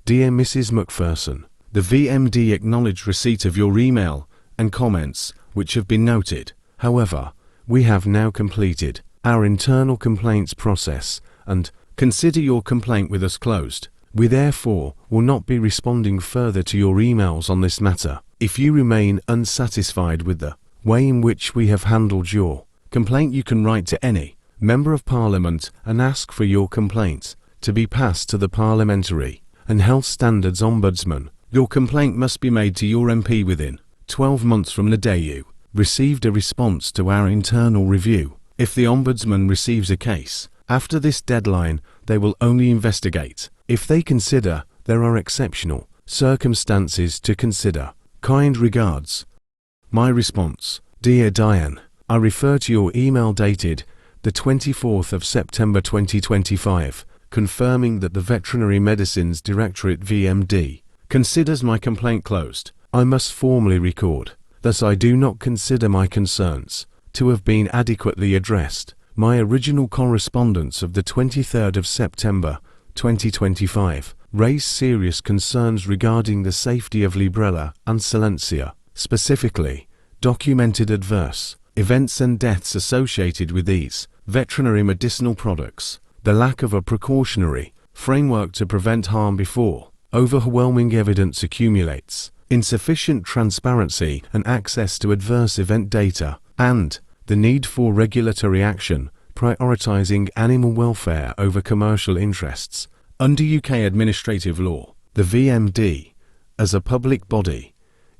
Dear Mrs. McPherson, the VMD acknowledge receipt of your email and comments which have been noted. However, we have now completed our internal complaints process and consider your complaint with us closed. We therefore will not be responding further to your emails on this matter. If you remain unsatisfied with the way in which we have handled your complaint, you can write to any Member of Parliament and ask for your complaint to be passed to the Parliamentary and Health Standards Ombudsman. Your complaint must be made to your MP within 12 months from the day you received a response to our internal review. If the Ombudsman receives a case after this deadline, they will only investigate if they consider there are exceptional circumstances to consider. Kind regards. My response. Dear Diane, I refer to your email dated the 24th of September 2025, confirming that the Veterinary Medicines Directorate VMD considers my complaint closed. I must formally record, thus I do not consider my concerns to have been adequately addressed. My original correspondence of the 23rd of September 2025 raised serious concerns regarding the safety of librela and silencia, specifically documented adverse events and deaths associated with these veterinary medicinal products, the lack of a precautionary framework to prevent harm before overwhelming evidence accumulates, insufficient transparency and access to adverse event data, and the need for regulatory action prioritizing animal welfare over commercial interests. Under UK administrative law, the VMD, as a public body,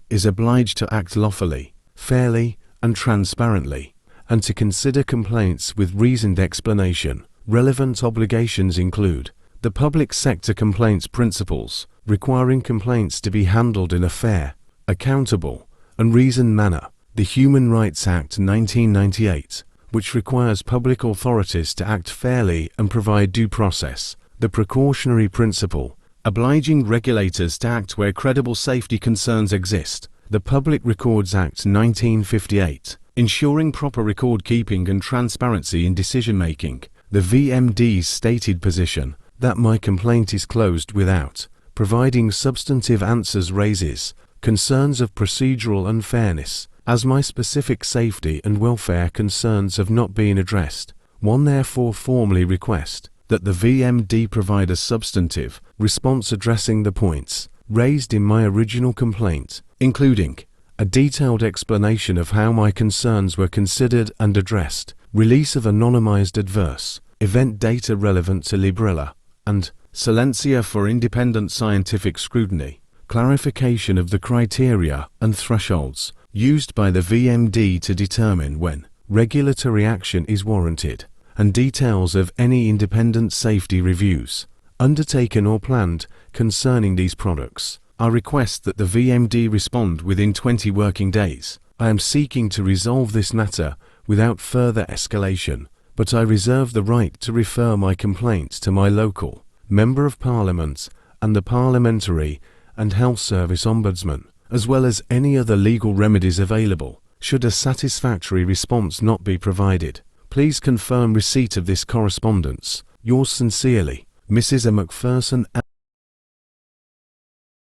is obliged to act lawfully, fairly, and transparently, and to consider complaints with reasoned explanation. Relevant obligations include the public sector complaints principles, requiring complaints to be handled in a fair, accountable, and reasoned manner, the Human Rights Act 1998, which requires public authorities to act fairly and provide due process, the precautionary principle, obliging regulators to act where credible safety concerns exist, the Public Records Act 1958, ensuring proper record keeping and transparency in decision-making, the VMD's stated position that my complaint is closed without providing substantive answers raises concerns of procedural unfairness, as my specific safety and welfare concerns have not been addressed. One therefore formally request that the VMD provide a substantive response addressing the points raised in my original complaint, including a detailed explanation of how my concerns were considered and addressed, release of anonymized adverse event data relevant to librela and silencia for independent scientific scrutiny, clarification of the criteria and thresholds used by the VMD to determine when regulatory action is warranted, and details of any independent safety reviews undertaken or planned concerning these products. I request that the VMD respond within 20 working days. I am seeking to resolve this matter without further escalation, but I reserve the right to refer my complaint to my local Member of Parliament and the Parliamentary and Health Service Ombudsman, as well as any other legal remedies available, should a satisfactory response not be provided. Please confirm receipt of this correspondence. Yours sincerely, Mrs. McPherson.